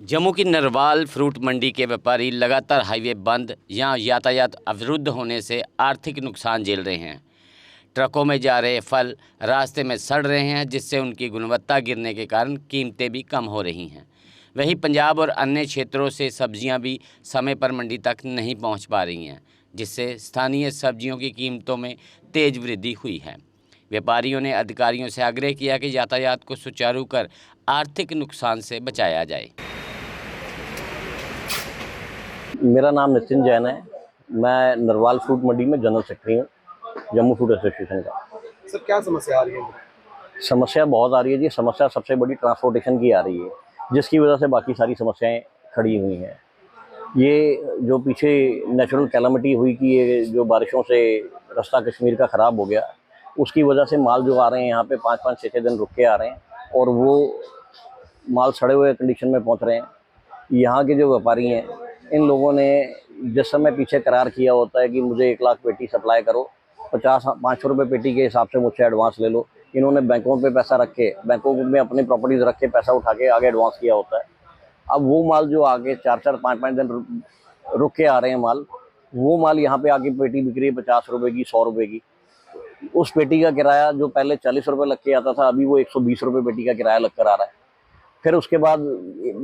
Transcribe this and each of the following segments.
जम्मू की नरवाल फ्रूट मंडी के व्यापारी लगातार हाईवे बंद या यातायात अवरुद्ध होने से आर्थिक नुकसान झेल रहे हैं। ट्रकों में जा रहे फल रास्ते में सड़ रहे हैं, जिससे उनकी गुणवत्ता गिरने के कारण कीमतें भी कम हो रही हैं। वहीं पंजाब और अन्य क्षेत्रों से सब्जियां भी समय पर मंडी तक नहीं पहुंच पा रही हैं, जिससे स्थानीय सब्जियों की कीमतों में तेज वृद्धि हुई है। व्यापारियों ने अधिकारियों से आग्रह किया कि यातायात को सुचारू कर आर्थिक नुकसान से बचाया जाए। मेरा नाम नितिन जैन है। मैं नरवाल फ्रूट मंडी में जनरल सेक्रेटरी हूँ जम्मू फ्रूट एसोसिएशन का। सर क्या समस्या आ रही है? समस्या बहुत आ रही है जी। समस्या सबसे बड़ी ट्रांसपोर्टेशन की आ रही है, जिसकी वजह से बाकी सारी समस्याएं खड़ी हुई हैं। ये जो पीछे नेचुरल कैलामिटी हुई कि ये जो बारिशों से रास्ता कश्मीर का ख़राब हो गया, उसकी वजह से माल जो आ रहे हैं यहाँ पे 5-5, 6-6 दिन रुक के आ रहे हैं और वो माल सड़े हुए कंडीशन में पहुँच रहे हैं। यहाँ के जो व्यापारी हैं, इन लोगों ने जिस समय पीछे करार किया होता है कि मुझे 1 लाख पेटी सप्लाई करो, 500 रुपये पेटी के हिसाब से मुझसे एडवांस ले लो, इन्होंने बैंकों पे पैसा रख के, बैंकों में अपनी प्रॉपर्टीज रख के पैसा उठा के आगे एडवांस किया होता है। अब वो माल जो आगे 4-4, 5-5 दिन रुक के आ रहे हैं माल, वो माल यहाँ पे आके पेटी बिक रही है 50 रुपये की, 100 रुपये की। उस पेटी का किराया जो पहले 40 रुपये लग के आता था, अभी वो 120 रुपये पेटी का किराया लग कर आ रहा है। फिर उसके बाद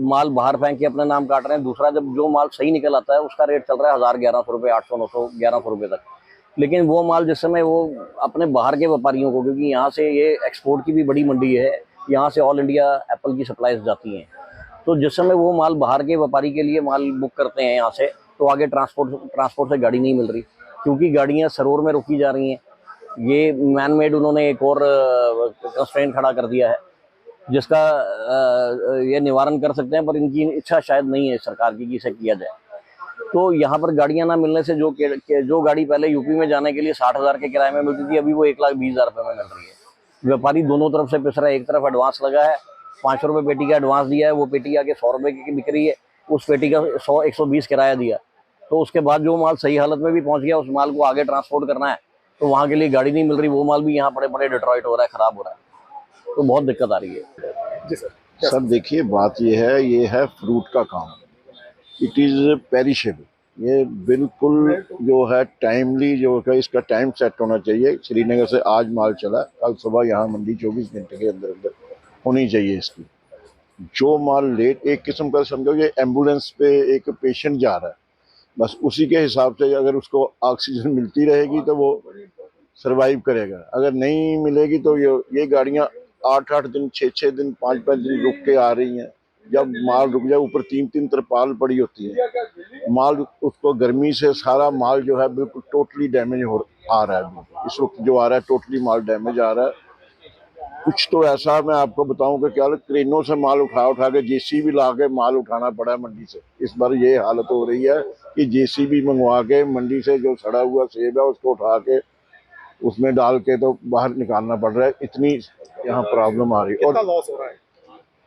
माल बाहर फेंक के अपना नाम काट रहे हैं। दूसरा, जब जो माल सही निकल आता है उसका रेट चल रहा है 1000-1100 रुपये, 800-900, 1100 रुपये तक। लेकिन वो माल जिस समय वो अपने बाहर के व्यापारियों को, क्योंकि यहाँ से ये एक्सपोर्ट की भी बड़ी मंडी है, यहाँ से ऑल इंडिया एप्पल की सप्लाईज जाती हैं, तो जिस समय वो माल बाहर के व्यापारी के लिए माल बुक करते हैं यहाँ से, तो आगे ट्रांसपोर्ट से गाड़ी नहीं मिल रही, क्योंकि गाड़ियाँ सरोवर में रोकी जा रही हैं। ये मैन मेड उन्होंने एक और कंस्ट्रेंट खड़ा कर दिया है, जिसका ये निवारण कर सकते हैं, पर इनकी इच्छा शायद नहीं है सरकार की कि इसे किया जाए। तो यहाँ पर गाड़ियाँ ना मिलने से जो गाड़ी पहले यूपी में जाने के लिए 60,000 के किराए में मिलती थी, अभी वो 1,20,000 रुपये में मिल रही है। व्यापारी दोनों तरफ से पिस रहा है। एक तरफ एडवांस लगा है, 500 रुपये पेटी का एडवांस दिया है, वो पेटी आके 100 रुपये की बिक रही है, उस पेटी का 100-120 किराया दिया। तो उसके बाद जो माल सही हालत में भी पहुँच गया, उस माल को आगे ट्रांसपोर्ट करना है, तो वहाँ के लिए गाड़ी नहीं मिल रही, वो माल भी यहाँ बड़े डिट्रॉइट हो रहा है, ख़राब हो रहा है, तो बहुत दिक्कत आ रही है। जी सर। सर देखिए, बात ये है फ्रूट का काम, इट इज़ पेरिशेबल। ये बिल्कुल जो है टाइमली, जो है इसका टाइम सेट होना चाहिए। श्रीनगर से आज माल चला, कल सुबह यहाँ मंडी 24 घंटे के अंदर अंदर होनी चाहिए इसकी। जो माल लेट, एक किस्म का समझो ये एम्बुलेंस पे एक पेशेंट जा रहा है, बस उसी के हिसाब से अगर उसको ऑक्सीजन मिलती रहेगी तो वो सर्वाइव करेगा। अगर नहीं मिलेगी तो ये गाड़ियाँ 8-8 दिन, 6-6 दिन, 5-5 दिन रुक के आ रही हैं। जब माल रुक जाए, ऊपर 3-3 तरपाल पड़ी होती है, माल उसको गर्मी से सारा माल जो है बिल्कुल टोटली डैमेज आ रहा है। इस वक्त जो आ रहा है टोटली माल डैमेज आ रहा है। कुछ तो ऐसा मैं आपको बताऊं कि क्या क्रेनों से माल उठा के जेसीबी ला के माल उठाना पड़ा है मंडी से। इस बार ये हालत हो रही है कि जेसीबी मंगवा के मंडी से जो सड़ा हुआ सेब है उसको उठा के उसमें डाल के तो बाहर निकालना पड़ रहा है। इतनी यहाँ प्रॉब्लम आ रही है। और लॉस हो रहा है?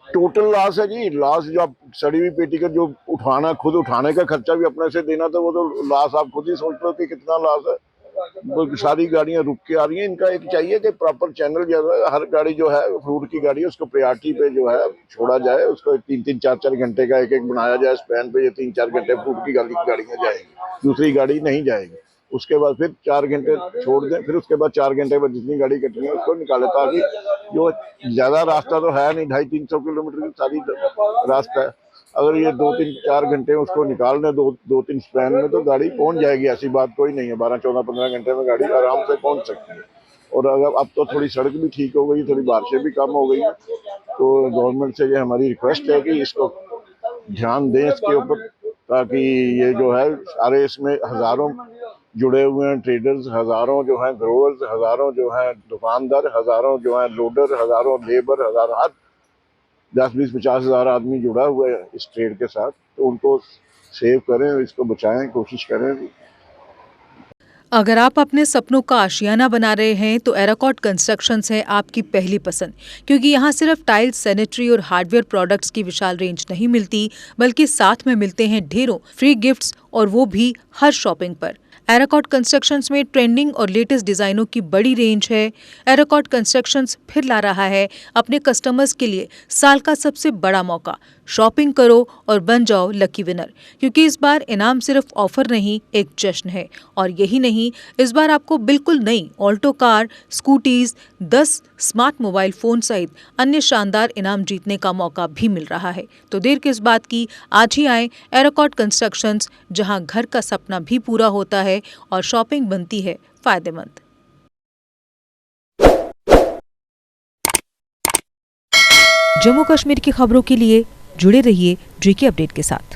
टोटल लॉस है जी। लॉस जो आप सड़ी हुई पेटी का जो उठाना, खुद उठाने का खर्चा भी अपने से देना, तो वो तो लॉस आप खुद ही सोच लो कि कितना लॉस है। तो सारी गाड़ियां रुक के आ रही हैं। इनका एक चाहिए कि प्रॉपर चैनल जो है, हर गाड़ी जो है फ्रूट की गाड़ी है उसको प्रायोरिटी पे जो है छोड़ा जाए, उसको 3-3, 4-4 घंटे का एक बनाया जाए स्पैन पे। ये 3-4 घंटे फ्रूट की गाड़ियां जाएंगी, दूसरी गाड़ी नहीं जाएगी। उसके बाद फिर 4 घंटे छोड़ दें, फिर उसके बाद 4 घंटे बाद जितनी गाड़ी कटनी है उसको निकाले, ताकि जो ज्यादा रास्ता तो है नहीं, 250-300 किलोमीटर की सारी रास्ता है। अगर ये 2-3-4 घंटे उसको निकाल दें 2-3 स्पैन में, तो गाड़ी पहुंच जाएगी। ऐसी बात कोई नहीं है, 12-14-15 घंटे में गाड़ी आराम से पहुंच सकती है। और अगर अब तो थोड़ी सड़क भी ठीक हो गई, थोड़ी बारिशें भी कम हो गई हैं, तो गवर्नमेंट से ये हमारी रिक्वेस्ट है कि इसको ध्यान दें इसके ऊपर, ताकि ये जो है सारे इसमें हजारों जुड़े हुए हैं ट्रेडर्स, हजारों जो हैं ग्रोवर्स, हजारों जो हैं दुकानदार, हजारों जो हैं लोडर, हजारों लेबर, हजारों, हर 10-20-50 हज़ार आदमी जुड़ा हुआ है इस ट्रेड के साथ। तो उनको सेव करें, इसको बचाएं, कोशिश करें। अगर आप अपने सपनों का आशियाना बना रहे हैं तो एराकॉट कंस्ट्रक्शंस है आपकी पहली पसंद, क्योंकि यहाँ सिर्फ टाइल्स, सैनिटरी और हार्डवेयर प्रोडक्ट्स की विशाल रेंज नहीं मिलती, बल्कि साथ में मिलते हैं ढेरों फ्री गिफ्ट्स, और वो भी हर शॉपिंग पर। एराकॉट कंस्ट्रक्शंस में ट्रेंडिंग और लेटेस्ट डिजाइनों की बड़ी रेंज है। एराकॉट कंस्ट्रक्शंस फिर ला रहा है अपने कस्टमर्स के लिए साल का सबसे बड़ा मौका, शॉपिंग करो और बन जाओ लकी विनर, क्योंकि इस बार इनाम सिर्फ ऑफर नहीं, एक जश्न है। और यही नहीं, इस बार आपको बिल्कुल नई Alto car, scooties, 10 smart mobile phone सहित अन्य शानदार इनाम जीतने का मौका भी मिल रहा है। तो देर किस बात की, आज ही आए एराकॉट कंस्ट्रक्शंस, जहां घर का सपना भी पूरा होता है और शॉपिंग बनती है फायदेमंद। जम्मू कश्मीर की खबरों के लिए जुड़े रहिए JK अपडेट के साथ।